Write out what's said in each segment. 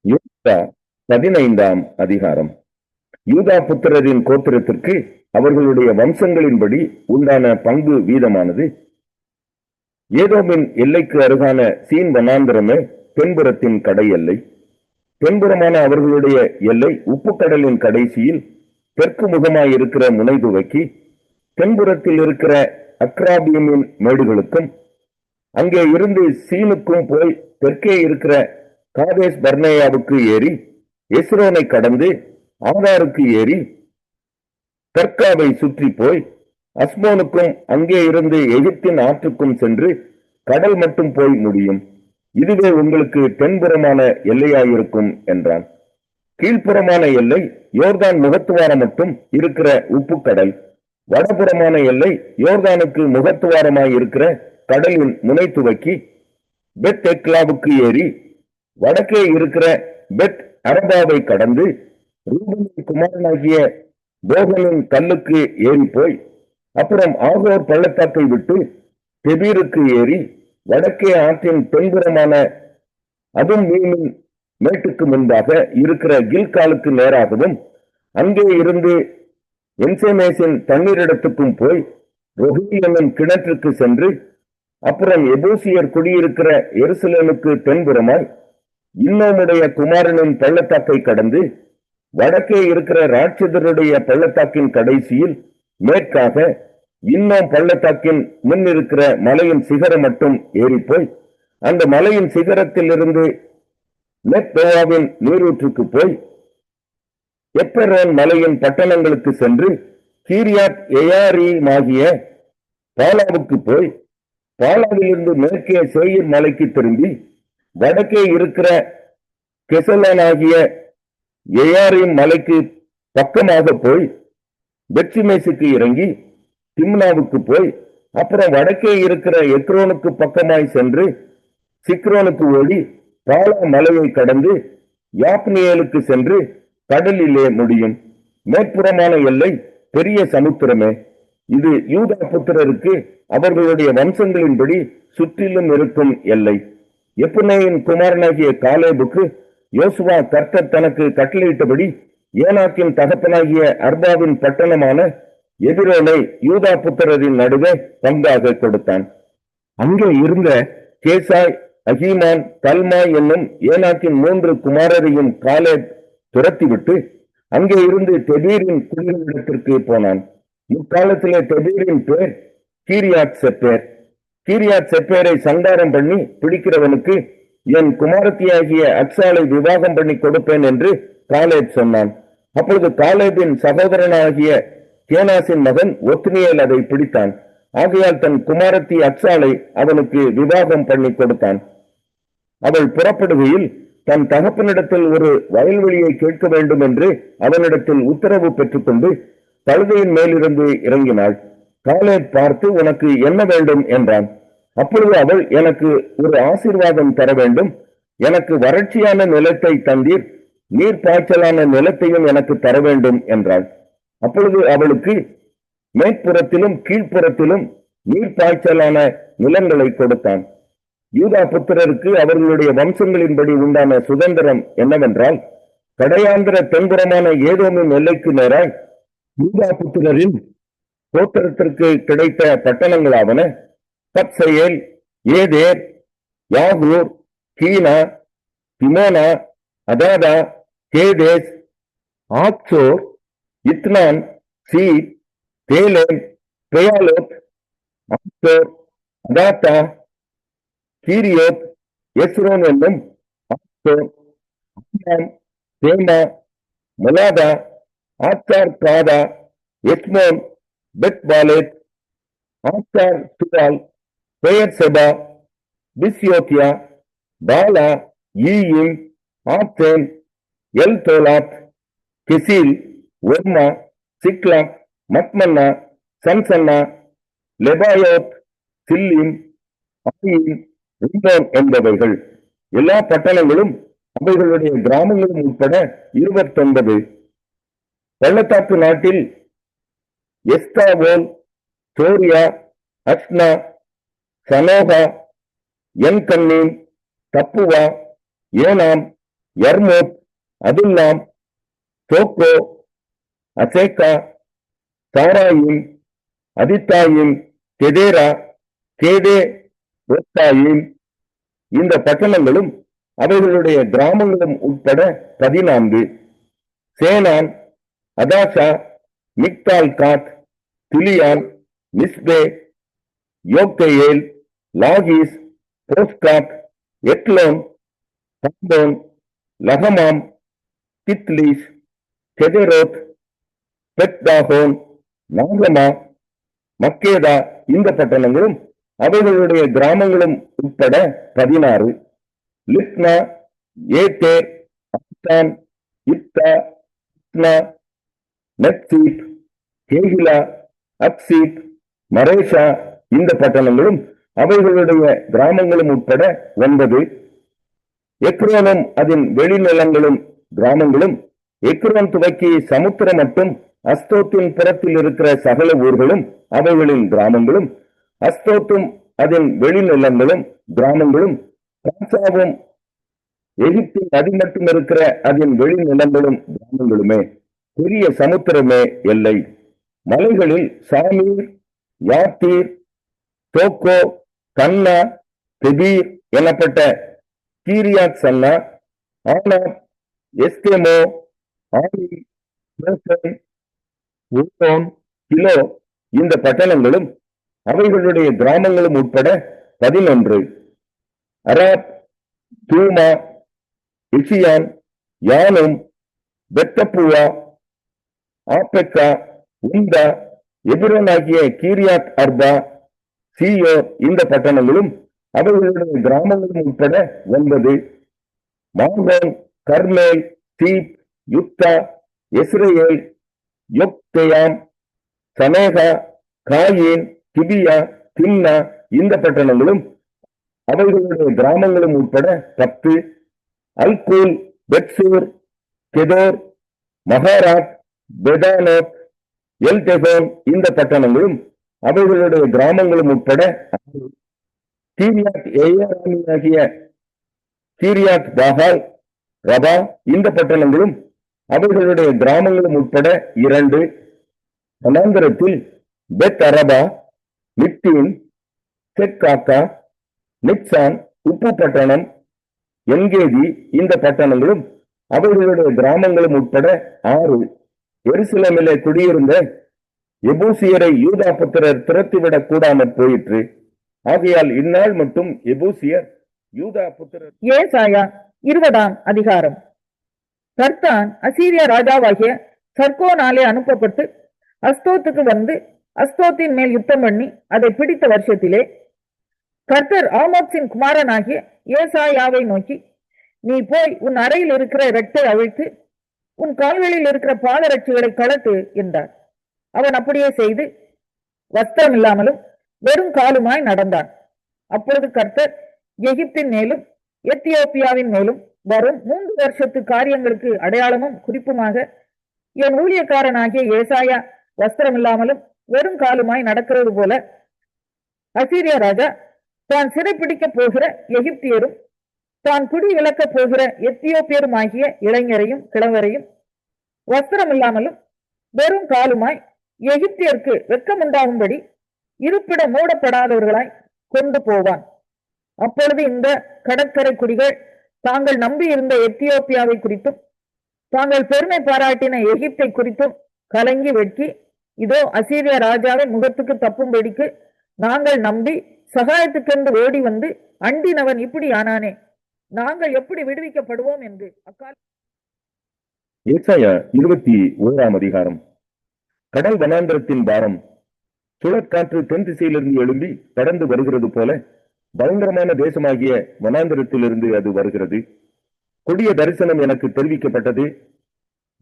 யூதா 15ஆம் அதிகாரம். யூதா புத்திரரின் கோத்திரத்திற்கு அவர்களுடைய வம்சங்களின்படி உண்டான பங்கு வீதமானது, ஏதோமின் எல்லைக்கு அருகான சீன் வனாந்திரமே தென்புறத்தின் கடை எல்லை. தென்புறமான அவர்களுடைய எல்லை உப்புக்கடலின் கடைசியில் தெற்கு முகமாயிருக்கிற முனை துவக்கி தென்புறத்தில் இருக்கிற அக்ராபியமின் மேடுகளுக்கும் அங்கே இருந்து சீனுக்கும் போய் தெற்கே இருக்கிற காதேஸ் பர்னேயாவுக்கு ஏறி எஸ்ரோனை கடந்து ஆதாருக்கு ஏறி தர்காவை சுற்றி போய் அஸ்மோனுக்கும் அங்கே இருந்து எகிப்தின் ஆற்றுக்கும் சென்று கடல் மட்டும் போய் முடியும். இதுவே உங்களுக்கு தென்புறமான எல்லையாயிருக்கும் என்றான். கீழ்ப்புறமான எல்லை யோர்தான் முகத்துவாரம் மட்டும் இருக்கிற உப்புக்கடல். வடபுறமான எல்லை யோர்தானுக்கு முகத்துவாரமாய் இருக்கிற கடலின் முனை துவக்கி பெத் எக்லாவுக்கு ஏறி வடக்கே இருக்கிற பெத் அரபாவை கடந்து ரூபனின் குமாரனாகிய போகனின் கல்லுக்கு ஏறி போய் அப்புறம் ஆகோர் பள்ளத்தாக்கை விட்டு தெபீருக்கு ஏறி வடக்கே ஆற்றின் தென்புறமான அதும் மீனின் மேட்டுக்கு முன்பாக இருக்கிற கில்காலுக்கு நேராகவும் அங்கே இருந்து என்சேமேசின் தண்ணீரிடத்துக்கும் போய் ரொஹீலின் கிணற்றுக்கு சென்று அப்புறம் எபூசியர் குடியிருக்கிற எருசலேமுக்கு தென்புறமாய் இன்னோமுடைய குமாரனின் பள்ளத்தாக்கை கடந்து வடக்கே இருக்கிற ராட்சதருடைய பள்ளத்தாக்கின் கடைசியில் மேற்காக இன்னும் பள்ளத்தாக்கின் முன் இருக்கிற மலையின் சிகரம் மட்டும் ஏறிப்போய் அந்த மலையின் சிகரத்தில் இருந்து மெத்தோவாவின் நீரூற்றுக்கு போய் எப்பெரோன் மலையின் பட்டணங்களுக்கு சென்று கீரியாத் எயாரீமாகிய பாலாவுக்கு போய் பாலாவிலிருந்து மேற்கே சேயீர் மலைக்கு திரும்பி வடக்கே இருக்கிற கெசலானாகிய எயாரின் மலைக்கு பக்கமாக போய் பெத்சிமேசுக்கு இறங்கி திம்னாவுக்கு போய் அப்புறம் வடக்கே இருக்கிற எக்ரோனுக்கு பக்கமாய் சென்று சிக்ரோனுக்கு ஓடி பாலா மலையை கடந்து யாப்னியேலுக்கு சென்று கடலிலே முடியும். மேற்புறமான எல்லை பெரிய சமுத்திரமே. இது யூதா புத்திரருக்கு அவர்களுடைய வம்சங்களின்படி சுற்றிலும் இருக்கும் எல்லை. எப்புனேயின் குமாரனாகிய காலேபுக்கு யோசுவா கர்த்தர் தனக்கு கட்டளையிட்டபடி ஏனாக்கின் தகப்பனாகிய அர்பாவின் பட்டணமான எபிரோனை யூதா புத்திரரின் நடுவே பங்காக கொடுத்தான். அங்கே இருந்த கேசாய், அகீமான், தல்மாய் என்னும் ஏனாக்கின் 3 குமாரரையும் காலேப் துரத்திவிட்டு அங்கே இருந்து தெபீரின் குடிகளிடத்திற்கு போனான். முற்காலத்திலே தெபீரின் பேர் கீரியாத் செப்பேர். கீரியாத் செப்பேரை சங்காரம் பண்ணி பிடிக்கிறவனுக்கு என் குமாரத்தியாகிய அக்சாலை விவாகம் பண்ணி கொடுப்பேன் என்று காலேப் சொன்னான். அப்பொழுது காலேபின் சகோதரனாகிய கேனாசின் மகன் ஒத்னியேல் அதை பிடித்தான். ஆகையால் தன் குமாரத்தி அக்சாலை அவனுக்கு விவாகம் பண்ணி கொடுத்தான். அவள் புறப்படுகையில் தன் தகப்பனிடத்தில் ஒரு வயல்வெளியை கேட்க வேண்டும் என்று அவனிடத்தில் உத்தரவு பெற்றுக்கொண்டு கழுதையின் மேலிருந்து இறங்கினாள். காலேப் பார்த்து, உனக்கு என்ன வேண்டும் என்றான். அப்பொழுது அவள், எனக்கு ஒரு ஆசீர்வாதம் தர வேண்டும், எனக்கு வறட்சியான நிலத்தை தந்தீர், நீர் பாய்ச்சலான நிலத்தையும் எனக்கு தர வேண்டும் என்றாள். அப்பொழுது அவளுக்கு மேற்புறத்திலும் கீழ்ப்புறத்திலும் நீர் பாய்ச்சலான நிலங்களை கொடுத்தான். யூதா புத்திரருக்கு அவர்களுடைய வம்சங்களின்படி உண்டான சுதந்திரம் என்னவென்றால், கடையாந்திர தென்புறமான ஏதோமின் எல்லைக்கு நேராய் யூதா புத்திரரின் கோத்திரத்திற்கு கிடைத்த பட்டணங்களாவன கத்செயேல், ஏதேர், யாகூர், கீனா, திமோனா, அதாதா, கேதேஸ், ஆத்சோர், இத்னான், சீப், தேலேம், பெயாலோத், ஆத்சோர், அதாத்தா, கீரியோத், எஸ்ரோன் என்னும் ஆத்சோர், ஆமாம், தேமா, மொலாதா, ஆத்தார் காதா, எஸ்மோன், பெத் பாலேத், ஆத்தார் துவால், பெயர் செபா, பிஸ்யோத்தியா, பாலா, ஈயிம், ஆத்தேன், எல் தோலாத், கெசில், ஒர்மா, சிக்லாக், மக்மன்னா, சன்சன்னா, லெபாயோத், சில்லிம், ஆயின், ரிம்போன் என்பவைகள். எல்லா பட்டணங்களும் அவைகளுடைய கிராமங்களும் உட்பட 29. பள்ளத்தாக்கு நாட்டில் எஸ்தாவோல், சோரியா, அஸ்னா, சனோகா, என்கன்னீம், தப்புவா, ஏனாம், யர்மோத், அதுல்லாம், சோக்கோ, அசேக்கா, சாராயிம், அதித்தாயிம், கெதேரா, கேதே, ஒத்தாயிம். இந்த பட்டணங்களும் அவைகளுடைய கிராமங்களும் உட்பட 14. சேனான், அதாசா, மிக்தால் காத், துலியான், மிஸ்பே, யோக்தேயேல், லாகீஸ், போஸ்காத், எட்லோன், தம்போன், லகமாம், கித்லீஸ், கெதெரோத், பெத்தாகோன், நாகமா, மக்கேதா. இந்த பட்டணங்களும் அவைகளுடைய கிராமங்களும் உட்பட 16. லிப்னா, ஏத்தேர், அப்தான், இப்தா, இப்னா, நெத்சீப், கேகிலா, அக்சீப், மரேஷா. இந்த பட்டணங்களும் அவைகளுடைய கிராமங்களும் உட்பட 9. எக்ரோனும் அதன் வெளிநிலங்களும் கிராமங்களும், எக்ரோன் துவக்கி சமுத்திரம் மட்டும் அஸ்தோத்தின் புறத்தில் இருக்கிற சகல ஊர்களும் அவைகளின் கிராமங்களும், அஸ்தோத்தும் அதன் வெளிநிலங்களும் கிராமங்களும், காசாவும் எகிப்தின் நதி மட்டும் இருக்கிற அதன் வெளிநிலங்களும் கிராமங்களுமே. பெரிய சமுத்திரமே எல்லை. மலைகளில் சாமீர், யாத்தீர், தோக்கோ, கன்னா, தெபீர் எனப்பட்ட கீரியாத் சன்னா, ஆனா, எஸ்தேமோ, ஆனி, யோசன், ஊரோன், கிலோ. இந்த பட்டணங்களும் அவைகளுடைய கிராமங்களும் உட்பட 11. அராப், தூமா, இசியான், யானும், பெத்தப்புவா, ஆப்பெக்கா, உந்தா, எபிரோன் ஆகிய கீரியாத் அர்பா, சீயோர். இந்த பட்டணங்களும் அவைகளுடைய கிராமங்களும் உட்பட 9. மாங்கோன், Carmel, Ziph, Juttah, Jezreel, Jokdeam, Zanoah, Cain, Gibeah, Timnah. இந்த பட்டணங்களும் அவைகளுடைய கிராமங்களும் உட்பட 10. அல்கூல், பெட்சூர், கெதோர், மகாராத், பெதானோத், எல்தெகோன். இந்த பட்டணங்களும் அவைகளுடைய கிராமங்களும் உட்பட 6. கீரியாத் ஏயாராமியாகிய கீரியாத் பாகால், ரபா. இந்த பட்டணங்களும் அவைகளுடைய கிராமங்களும் உட்பட 2. வனாந்தரத்தில் பெத் அரபா, நிப்தீன், செக்காக்கா, நிப்சான், உப்பு பட்டணம், என்கேதி. இந்த பட்டணங்களும் அவைகளுடைய கிராமங்களும் உட்பட 6. எருசலேமிலே குடியிருந்த எபூசியரை யூதா புத்திரர் திரட்டிவிடக் கூடாமற் போயிற்று. ஆகையால் இந்நாள் மட்டும் எபூசியர் யூதா புத்திரர். ஏசாயா 20ஆம் அதிகாரம். கர்தான் அசீரியா ராஜாவாகிய சர்கோனாலே அனுப்பப்பட்டு அஸ்தோத்துக்கு வந்து அஸ்தோத்தின் மேல் யுத்தம் பண்ணி அதை பிடித்த வருஷத்திலே கர்த்தர் ஆமோத்சின் குமாரனாகிய ஏசாயாவை நோக்கி, நீ போய் உன் அறையில் இருக்கிற இரட்டை அவிழ்த்து உன் கால்களில் இருக்கிற பாதரட்சிகளை கலட்டு என்றார். அவன் அப்படியே செய்து வஸ்திரம் இல்லாமலும் வெறும் காலுமாய் நடந்தான். அப்பொழுது கர்த்தர் எகிப்தின் மேலும் எத்தியோப்பியாவின் மேலும் வரும் 3 வருஷத்து காரியங்களுக்கு அடையாளமும் குறிப்புமாக என் ஊழியக்காரனாகிய ஏசாயா வஸ்திரம் இல்லாமலும் வெறும் காலுமாய் நடக்கிறது போல அசீரியா ராஜா தான் சிறைப்பிடிக்க போகிற எகிப்தியரும் தான் குடி இழக்கப் போகிற எத்தியோப்பியருமாகிய இளைஞரையும் கிழவரையும் வஸ்திரமில்லாமலும் வெறும் காலுமாய் எகிப்தியருக்கு வெட்கமுண்டாகும்படி இருப்பிடம் மூடப்படாதவர்களாய் கொண்டு போவான். அப்பொழுது இந்த கடற்கரை குடிகள் தாங்கள் நம்பி இருந்த எத்தியோப்பியாவை குறித்தும் தாங்கள் பெருமை பாராட்டின எகிப்தை குறித்தும் கலங்கி வெட்கி, இதோ அசீரியா ராஜாவின் முகத்துக்கு தப்பும்படிக்கு நாங்கள் நம்பி சகாயத்துக்கென்று ஓடி வந்து அண்டினவன் இப்படி ஆனானே, நாங்கள் எப்படி விடுவிக்கப்படுவோம் என்று அக்கால ஏசாயா 21 அதிகாரம். கடல் வனாந்திரத்தின் பாரம். சுழற்காற்று தென் திசையிலிருந்து எழும்பி கடந்து வருகிறது போல பயங்கரமான தேசமாகிய வனாந்திரத்திலிருந்து அது வருகிறது. கொடிய தரிசனம் எனக்கு தெரிவிக்கப்பட்டது.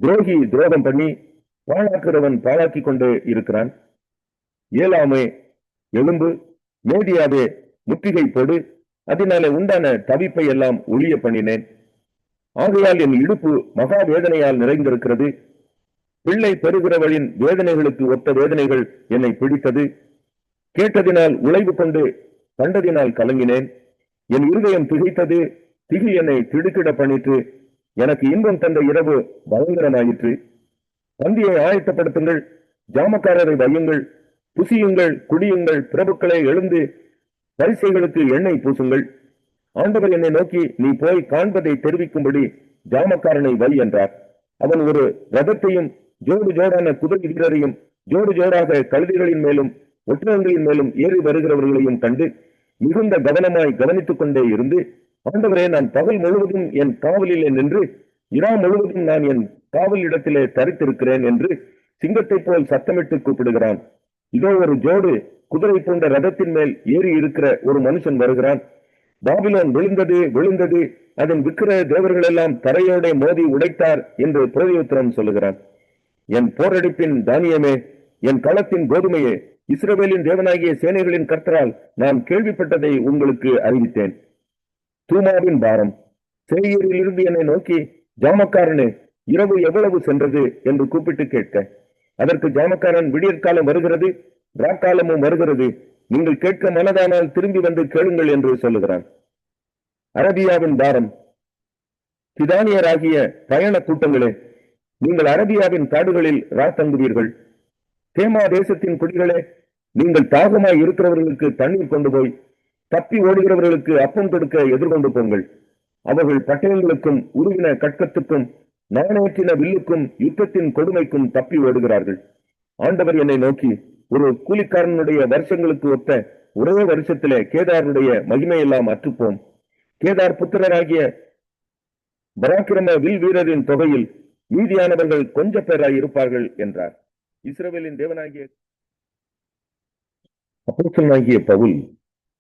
துரோகி துரோகம் பண்ணி பாழாக்குறவன் பாழாக்கி கொண்டே இருக்கிறான். ஏலாமே எழும்பு, மேதியாவே முற்றுகை போடு, அதனாலே உண்டான தவிப்பை எல்லாம் ஒழிய பண்ணினேன். ஆகையால் என் இடுப்பு மகா வேதனையால் நிறைந்திருக்கிறது. பிள்ளை பெறுகிறவளின் வேதனைகளுக்கு ஒத்த வேதனைகள் என்னை பிடித்தது. கேட்டதினால் உழைவு கொண்டு கண்டதினால் கலங்கினேன். என் இருதயம் திகைத்தது. திகில் என்னை திடுக்கிட பண்ணிற்று. எனக்கு இன்பம் தந்த இரவு பயங்கரமாயிற்று. பந்தியை ஆயத்தப்படுத்துங்கள், ஜாமக்காரரை வையுங்கள், புசியுங்கள், குடியுங்கள், பிரபுக்களை எழுந்து பரிசைகளுக்கு எண்ணெய் பூசுங்கள். ஆண்டவர் என்னை நோக்கி, நீ போய் காண்பதை தெரிவிக்கும்படி ஜாமக்காரனை வை என்றார். அவன் ஒரு ரதத்தையும் ஜோடு ஜோடான குதிரை வீரரையும் ஜோடு ஜோடாக கழுதைகளின் மேலும் ஒற்றகங்களின் மேலும் ஏறி வருகிறவர்களையும் கண்டு மிகுந்த கவனமாய் கவனித்துக் கொண்டே இருந்து, ஆண்டவரே, நான் பகல் முழுவதும் என் காவலிலே நின்று இரா முழுவதும் நான் என் காவல் இடத்திலே தரித்திருக்கிறேன் என்று சிங்கத்தை போல் சத்தமிட்டு கூப்பிடுகிறான். இதோ ஒரு ஜோடு குதிரை போன்ற ரதத்தின் மேல் ஏறி இருக்கிற ஒரு மனுஷன் வருகிறான். பாபிலோன் விழுந்தது விழுந்தது, அதன் விக்கிர தேவர்கள் எல்லாம் தரையோட மோதி உடைத்தார் என்று பிரதியுத்தரம் சொல்லுகிறான். என் போரடிப்பின் தானியமே, என் களத்தின் கோதுமையே, இஸ்ரவேலின் தேவனாகிய சேனைகளின் கர்த்தரால் நான் கேள்விப்பட்டதை உங்களுக்கு அறிவித்தேன். தூமாவின் பாரம். சேயரில் இருந்து என்னை நோக்கி, ஜாமக்காரனே, இரவு எவ்வளவு சென்றது என்று கூப்பிட்டு கேட்க, அதற்கு ஜாமக்காரன், விடியற்காலம் வருகிறது, ராக்காலமும் வருகிறது, நீங்கள் கேட்க மனதானால் திரும்பி வந்து கேளுங்கள் என்று சொல்லுகிறான். அரபியாவின் பாரம். கிதானியராகிய பயண கூட்டங்களே, நீங்கள் அரபியாவின் காடுகளில் ராத்தங்குவீர்கள். தேமா தேசத்தின் குடிகளே, நீங்கள் தாகமாய் இருக்கிறவர்களுக்கு தண்ணீர் கொண்டு போய் தப்பி ஓடுகிறவர்களுக்கு அப்பம் கொடுக்க எதிர்கொண்டு போங்கள். அவர்கள் பட்டயங்களுக்கும் உருவின கட்கத்துக்கும் நாணேற்றின வில்லுக்கும் யுத்தத்தின் கொடுமைக்கும் தப்பி ஓடுகிறார்கள். ஆண்டவர் என்னை நோக்கி, ஒரு கூலிக்காரனுடைய வருஷங்களுக்கு ஒத்த ஒரே வருஷத்திலே கேதாருடைய மகிமையெல்லாம் அற்றுப்போம். கேதார் புத்திரராகிய பராக்கிரம வில் வீரரின் தொகையில் மீதியானவர்கள் கொஞ்ச பேராய் இருப்பார்கள் என்றார். இஸ்ரவேலின் தேவனாகிய அப்போஸ்தலனாகிய பவுல்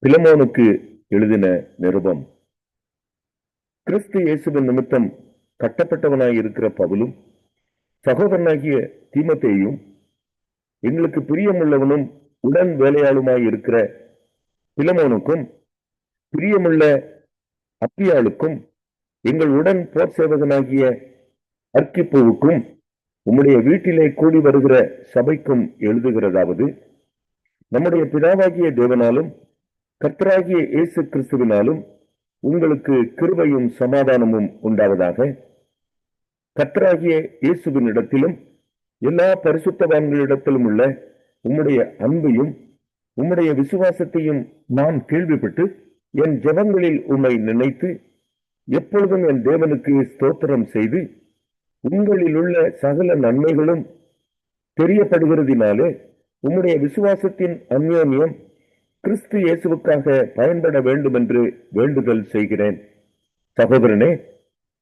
பிலமோனுக்கு எழுதின நிருபம். கிறிஸ்து இயேசுவின் நிமித்தம் கட்டப்பட்டவனாய் இருக்கிற பவுலும் சகோதரனாகிய தீமோத்தேயும் எங்களுக்கு பிரியமுள்ளவனும் உடன் வேலையாளுமாய் இருக்கிற பிலமோனுக்கும் பிரியமுள்ள அப்பியாளுக்கும் எங்கள் உடன் போர் சேவகனாகிய அர்க்கிப்புவுக்கும் உம்முடைய வீட்டிலே கூடி வருகிற சபைக்கும் எழுதுகிறதாவது, நம்முடைய பிதாவாகிய தேவனாலும் கர்த்தராகிய இயேசு கிறிஸ்துவினாலும் உங்களுக்கு கிருபையும் சமாதானமும் உண்டாவதாக. கர்த்தராகிய இயேசுவின் இடத்திலும் எல்லா பரிசுத்தவான்களிடத்திலும் உள்ள உம்முடைய அன்பையும் உம்முடைய விசுவாசத்தையும் நான் கேள்விப்பட்டு என் ஜெபங்களில் உம்மை நினைத்து எப்பொழுதும் என் தேவனுக்கு ஸ்தோத்திரம் செய்து உங்களில் உள்ள சகல நன்மைகளும் தெரியப்படுகிறதினாலே உம்முடைய விசுவாசத்தின் அந்யோன்யம் கிறிஸ்து இயேசுவுக்காக பயன்பட வேண்டும் என்று வேண்டுதல் செய்கிறேன். சகோதரனே,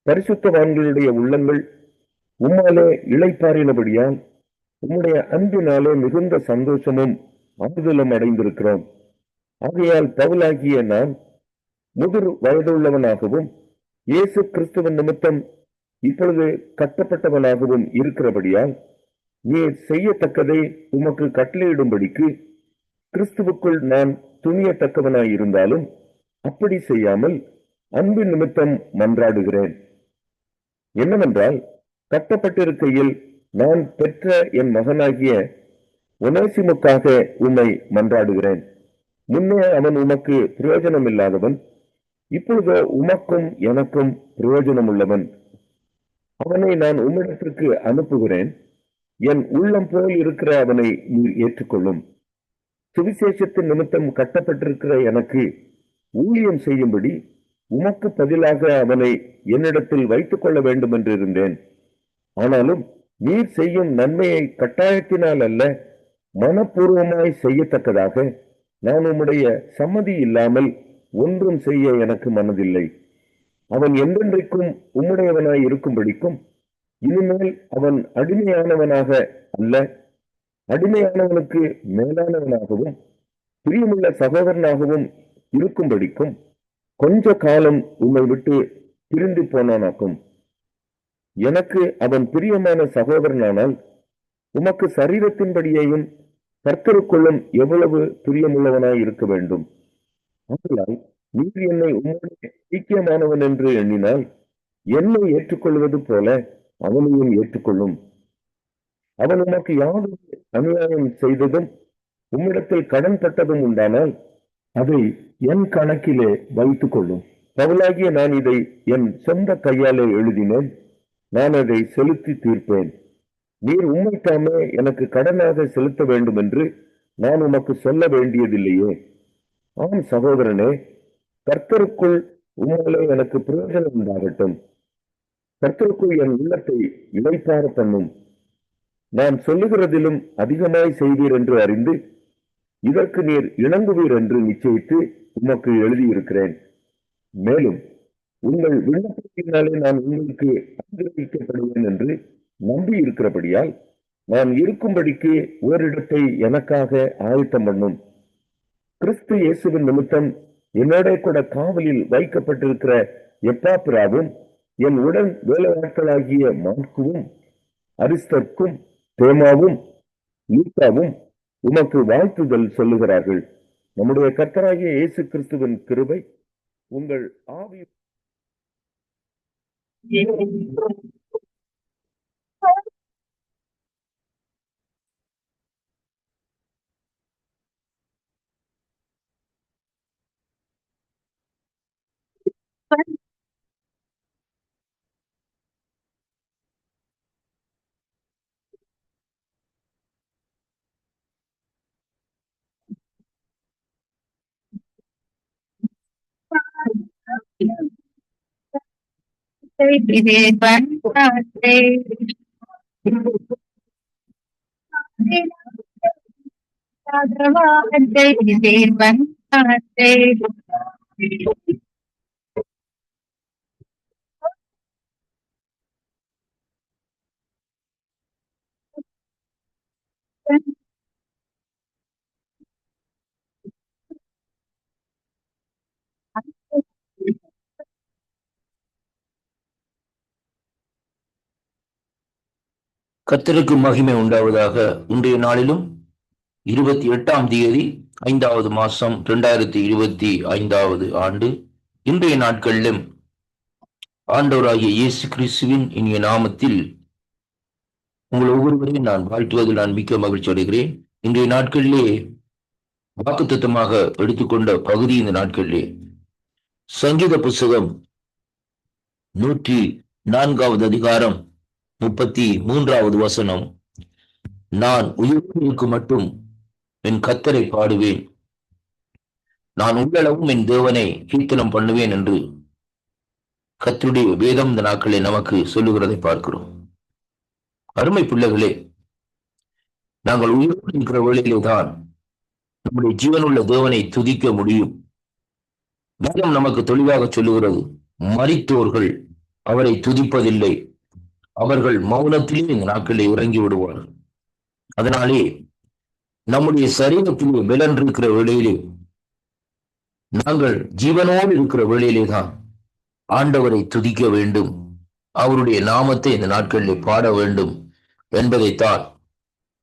பரிசுத்தவான்களுடைய உள்ளங்கள் உம்மாலே இளைப்பாறினபடியால் உம்முடைய அன்பினாலே மிகுந்த சந்தோஷமும் ஆறுதலும் அடைந்திருக்கிறோம். ஆகையால் பவுலாகிய நான் முதிர் வயதுள்ளவனாகவும் இயேசு கிறிஸ்துவின் நிமித்தம் இப்பொழுது கட்டப்பட்டவனாகவும் இருக்கிறபடியால் நீர் செய்யத்தக்கதை உமக்கு கட்டளையிடும்படிக்கு கிறிஸ்துவுக்குள் நான் துணியத்தக்கவனாய் இருந்தாலும் அப்படி செய்யாமல் அன்பின் நிமித்தம் மன்றாடுகிறேன். என்னவென்றால், கட்டப்பட்டிருக்கையில் நான் பெற்ற என் மகனாகிய ஒனேசிமுக்காக உம்மை மன்றாடுகிறேன். முன்னே அவன் உமக்கு பிரயோஜனம் இல்லாதவன், இப்பொழுதோ உமக்கும் எனக்கும் பிரயோஜனம் உள்ளவன். அவனை நான் உம்மிடத்திற்கு அனுப்புகிறேன். என் உள்ளம் போல் இருக்கிற அவனை நீர் ஏற்றுக்கொள்ளும். சுவிசேஷத்தின் நிமித்தம் கட்டப்பட்டிருக்கிற எனக்கு ஊழியம் செய்யும்படி உமக்கு பதிலாக அவனை என்னிடத்தில் வைத்துக் கொள்ள வேண்டும் என்று இருந்தேன். ஆனாலும் நீர் செய்யும் நன்மையை கட்டாயத்தினால் அல்ல, மனப்பூர்வமாய் செய்யத்தக்கதாக நான் உம்முடைய சம்மதி இல்லாமல் ஒன்றும் செய்ய எனக்கு மனதில்லை. அவன் என்றென்றைக்கும் உம்முடையவனாய் இருக்கும்படிக்கும் இனிமேல் அவன் அடிமையானவனாக அல்ல, அடிமையானவனுக்கு மேலானவனாகவும் பிரியமுள்ள சகோதரனாகவும் இருக்கும்படிக்கும் கொஞ்ச காலம் உம்மை விட்டு பிரிந்து போனானாக்கும். எனக்கு அவன் பிரியமான சகோதரனானால் உமக்கு சரீரத்தின்படியேயும் கர்த்தருக்குள்ளும் எவ்வளவு பிரியமுள்ளவனாய் இருக்க வேண்டும். ஆதலால் நீர் என்னை உம்முடைய ஐக்கியமானவன் என்று எண்ணினால் என்னை ஏற்றுக்கொள்வது போல அவனையும் ஏற்றுக்கொள்ளும். அவன் உமக்கு யாதொரு அநியாயம் செய்ததும் உம்மிடத்தில் கடன் பட்டதும் உண்டானால் அதை என் கணக்கிலே வைத்துக் கொள்ளும். பவுலாகிய நான் இதை என் சொந்த கையாலே எழுதினேன். நான் அதை செலுத்தி தீர்ப்பேன். நீர் உம்மைத்தாமே எனக்கு கடனாக செலுத்த வேண்டும் என்று நான் உமக்கு சொல்ல வேண்டியதில்லையே. ஆம் சகோதரனே, கர்த்தருக்குள் உம்மாலே எனக்கு பிரயோஜனம் உண்டாகட்டும். கர்த்தருக்குள் என் உள்ளத்தை இளைப்பார பண்ணும். நான் சொல்லுகிறதிலும் அதிகமாய் செய்வீர் என்று அறிந்து இதற்கு நீர் இணங்குவீர் என்று நிச்சயித்து உமக்கு எழுதியிருக்கிறேன். மேலும் உங்கள் விண்ணப்பத்தினாலே நான் உங்களுக்கு அங்கீகரிக்கப்படுவேன் என்று நம்பி இருக்கிறபடியால் நான் இருக்கும்படிக்கு ஓரிடத்தை எனக்காக ஆயத்தம் பண்ணும். கிறிஸ்து இயேசுவின் நிமித்தம் என்னோட கூட காவலில் வைக்கப்பட்டிருக்கிற எப்பாப்பிராவும் என் உடன் வேலையாட்களாகிய மார்க்குவும் அரிஸ்தர்க்கும் தேமாவும் லூக்காவும் உமக்கு வாழ்த்துதல் சொல்லுகிறார்கள். நம்முடைய கர்த்தராகிய இயேசு கிறிஸ்துவின் கிருபை உங்கள் ஆவி கர்த்தருக்கு மகிமை உண்டாவதாக. இன்றைய நாளிலும் 28ஆம் தேதி 5வது மாசம் 2025 ஆண்டு இன்றைய நாட்களிலும் ஆண்டவராகிய இயேசு கிறிஸ்துவின் இனிய நாமத்தில் உங்கள் ஒவ்வொருவரையும் நான் வாழ்த்துவதில் நான் மிக்க மகிழ்ச்சி அடைகிறேன். இன்றைய நாட்களிலே வாக்குத்தத்தமாக எடுத்துக்கொண்ட பகுதி, இந்த நாட்களிலே சங்கீத புஸ்தகம் 104வது அதிகாரம் 33வது வசனம், நான் உயிருக்கு மட்டும் என் கர்த்தரை பாடுவேன், நான் உள்ளளவும் என் தேவனை கீர்த்தனம் பண்ணுவேன் என்று கர்த்தருடைய வேதம் இந்த நாட்களில் நமக்கு சொல்லுகிறதை பார்க்கிறோம். அருமை பிள்ளைகளே, நாங்கள் உயிரோடு இருக்கிற வேளையிலே தான் நம்முடைய ஜீவனுள்ள தேவனை துதிக்க முடியும். வேதம் நமக்கு தெளிவாக சொல்லுகிறது, மரித்தோர்கள் அவரை துதிப்பதில்லை, அவர்கள் மௌனத்திலே இந்த நாட்களிலே இறங்கி விடுவார்கள். அதனாலே நம்முடைய சரீரத்திலே பலன் இருக்கிற வேளையிலே, நாங்கள் ஜீவனோடு இருக்கிற வேளையிலே தான் ஆண்டவரை துதிக்க வேண்டும், அவருடைய நாமத்தை இந்த நாட்களிலே பாட வேண்டும் என்பதைத்தான்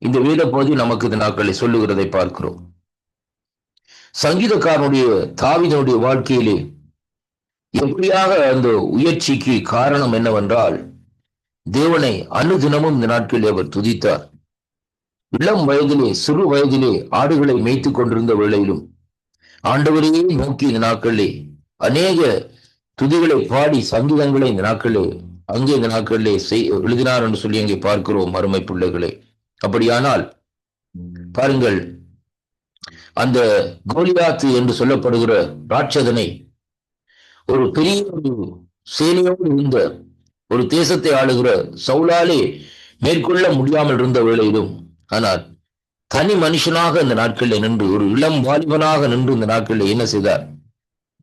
இந்த வேத பகுதி நமக்கு இந்த நாட்களில் சொல்லுகிறதை பார்க்கிறோம். சங்கீதக்காரனுடைய தாவீதுடைய வாழ்க்கையிலே எப்படியாக அந்த உயர்ச்சிக்கு காரணம் என்னவென்றால், தேவனை அனுதினமும் இந்த நாட்களில் அவர் துதித்தார். இளம் வயதிலே, சிறு வயதிலே ஆடுகளை மேய்த்துக் கொண்டிருந்த வேளையிலும் ஆண்டவரையே நோக்கி இந்த நாட்களிலே அநேக துதிகளை பாடி சங்கீதங்களை இந்த நாட்களிலே அங்கே இந்த நாட்களிலே எழுதினார் என்று சொல்லி அங்கே பார்க்கிறோம் அருமை பிள்ளைகளே. அப்படியானால் பாருங்கள், அந்த கோலியாத்து என்று சொல்லப்படுகிற ராட்சதனை ஒரு பெரிய ஒரு சேனையோடு இருந்த ஒரு தேசத்தை ஆளுகிற சவுலாலே மேற்கொள்ள முடியாமல் இருந்த வேளையிலும், ஆனால் தனி மனுஷனாக இந்த நாட்களில் நின்று, ஒரு இளம் வாலிபனாக நின்று இந்த நாட்களில் என்ன செய்தார்?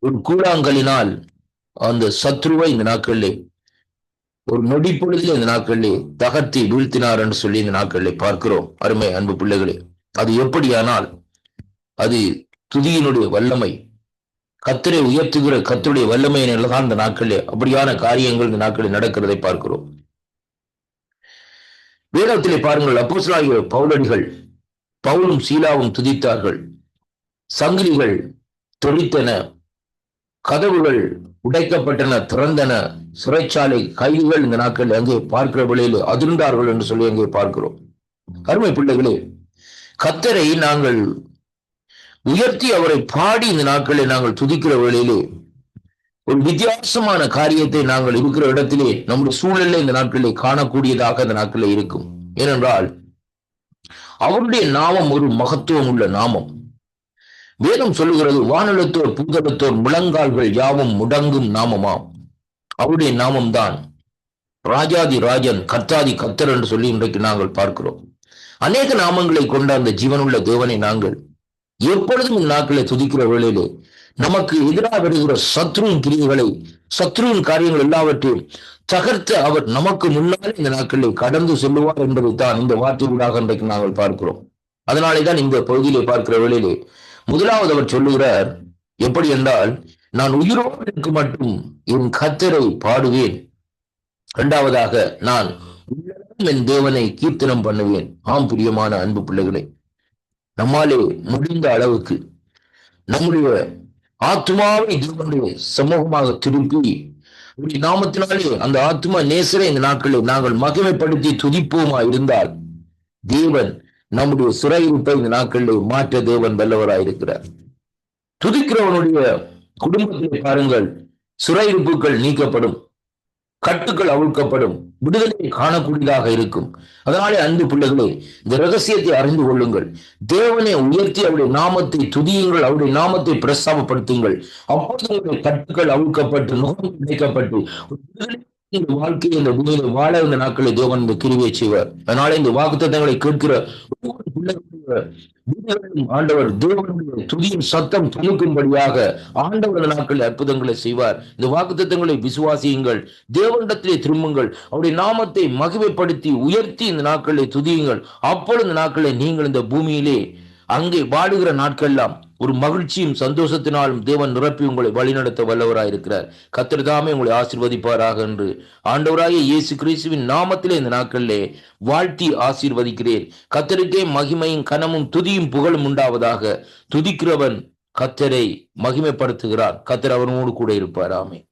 ஒரு கூழாங்கலினால் அந்த சத்ருவை இந்த நாட்களிலே ஒரு நொடி பொழுதில் இந்த நாட்களிலே தகர்த்தி வீழ்த்தினார் என்று சொல்லி இந்த நாட்களிலே பார்க்கிறோம் அருமை அன்பு பிள்ளைகளே. அது எப்படியானால் அது துதியினுடைய வல்லமை, கர்த்தரை உயர்த்துகிற கர்த்தருடைய வல்லமையினால்தான் இந்த நாட்களிலே அப்படியான காரியங்கள் இந்த நாட்களில் நடக்கிறதை பார்க்கிறோம். வேதத்திலே பாருங்கள், அப்போஸ்தலனாகிய பவுலடிகள், பவுலும் சீலாவும் துதித்தார்கள், சங்கிலிகள் தொழித்தன, கதவுகள் உடைக்கப்பட்டன, திறந்தன, சிறைச்சாலை கைதிகள் இந்த நாட்களில் அங்கே பார்க்கிற வேளையில் அதிர்ந்தார்கள் என்று சொல்லி அங்கே பார்க்கிறோம். அருமை பிள்ளைகளே, கர்த்தரை நாங்கள் உயர்த்தி அவரை பாடி இந்த நாட்களில் நாங்கள் துதிக்கிற வேளையிலே ஒரு வித்தியாசமான காரியத்தை நாங்கள் இருக்கிற இடத்திலே நம்முடைய சூழலில் இந்த நாட்களிலே காணக்கூடியதாக இந்த நாட்களிலே இருக்கும். ஏனென்றால் அவருடைய நாமம் ஒரு மகத்துவம் உள்ள நாமம். வேதம் சொல்லுகிறது, வானலத்தோர் பூதலத்தோர் முழங்கால்கள் யாவும் முடங்கும் நாமமாம். அவருடைய நாமம்தான் ராஜாதி ராஜன், கர்த்தாதி கர்த்தர் என்று சொல்லி இன்றைக்கு நாங்கள் பார்க்கிறோம். அநேக நாமங்களை கொண்ட அந்த ஜீவனுள்ள தேவனை நாங்கள் எப்பொழுதும் இந்த நாட்களை துதிக்கிற வேளையிலே நமக்கு எதிராக வருகிற சத்ருவின் கிரியைகளை, சத்ருவின் காரியங்கள் எல்லாவற்றையும் தகர்த்த அவர் நமக்கு முன்னாலே இந்த நாட்களில் கடந்து செல்லுவார் என்பதைத்தான் இந்த வார்த்தைகளாக இன்றைக்கு நாங்கள் பார்க்கிறோம். அதனாலேதான் இந்த பகுதியிலே பார்க்கிற வேளையிலே முதலாவது அவர் சொல்லுகிறார், எப்படி என்றால், நான் உயிரோடு இருக்க மட்டும் என் கர்த்தரை பாடுவேன். இரண்டாவதாக, நான் என் தேவனை கீர்த்தனம் பண்ணுவேன். ஆம் பிரியமான அன்பு பிள்ளைகளை, நம்மாலே முடிந்த அளவுக்கு நம்முடைய ஆத்மாவை தேவனுடைய சமூகமாக திருப்பி நாமத்தினாலே அந்த ஆத்மா நேசரை இந்த நாட்களில் நாங்கள் மகிமைப்படுத்தி துதிப்போமா இருந்தால், தேவன் நம்முடைய சிறையிருப்பை இந்த நாட்களில் மாற்ற தேவன் வல்லவராயிருக்கிறார். துதிக்கிறவனுடைய குடும்பத்திலே பாருங்கள், சிறையிருப்புகள் நீக்கப்படும், கட்டுக்கள் அவிழ்க்கப்படும், விடுதலை காணக்கூடியதாக இருக்கும். அதனாலே அன்பு பிள்ளைகளே, இந்த ரகசியத்தை அறிந்து கொள்ளுங்கள். தேவனை உயர்த்தி அவருடைய நாமத்தை துதியுங்கள், அவருடைய நாமத்தை பிரஸ்தாபப்படுத்துங்கள். அப்போது உங்களுடைய கட்டுக்கள் அவிழ்க்கப்பட்டு, நோக்கம் இணைக்கப்பட்டு, இந்த வாழ்க்கையை இந்த பூமியில வாழ இந்த நாட்களை தேவன் இந்த கிருபையை செய்வார். அதனால இந்த வாக்குத்தத்தங்களை கேட்கிற ஒவ்வொரு பிள்ளைகளுடைய ஆண்டவர் தேவனுடைய துதியின் சத்தம் துணுக்கும்படியாக ஆண்டவர் இந்த நாட்களில் அற்புதங்களை செய்வார். இந்த வாக்குத்தத்தங்களை விசுவாசியுங்கள், தேவனிடத்திலே திரும்புங்கள், அவருடைய நாமத்தை மகிமைப்படுத்தி உயர்த்தி இந்த நாட்களை துதியுங்கள். அப்பொழுது இந்த நாட்களை நீங்கள் இந்த பூமியிலே அங்கே வாடுகிற நாட்கள்லாம் ஒரு மகிழ்ச்சியும் சந்தோஷத்தினாலும் தேவன் நிரப்பி உங்களை வழிநடத்த வல்லவராயிருக்கிறார். கர்த்தர் தாமே உங்களை ஆசீர்வதிப்பாராக என்று ஆண்டவராகிய இயேசு கிறிஸ்துவின் நாமத்திலே இந்த நாட்களிலே வாழ்த்தி ஆசீர்வதிக்கிறேன். கர்த்தருக்கே மகிமையும் கனமும் துதியும் புகழும் உண்டாவதாக. துதிக்கிறவன் கர்த்தரை மகிமைப்படுத்துகிறான். கர்த்தர் அவனோடு கூட இருப்பார். ஆமென்.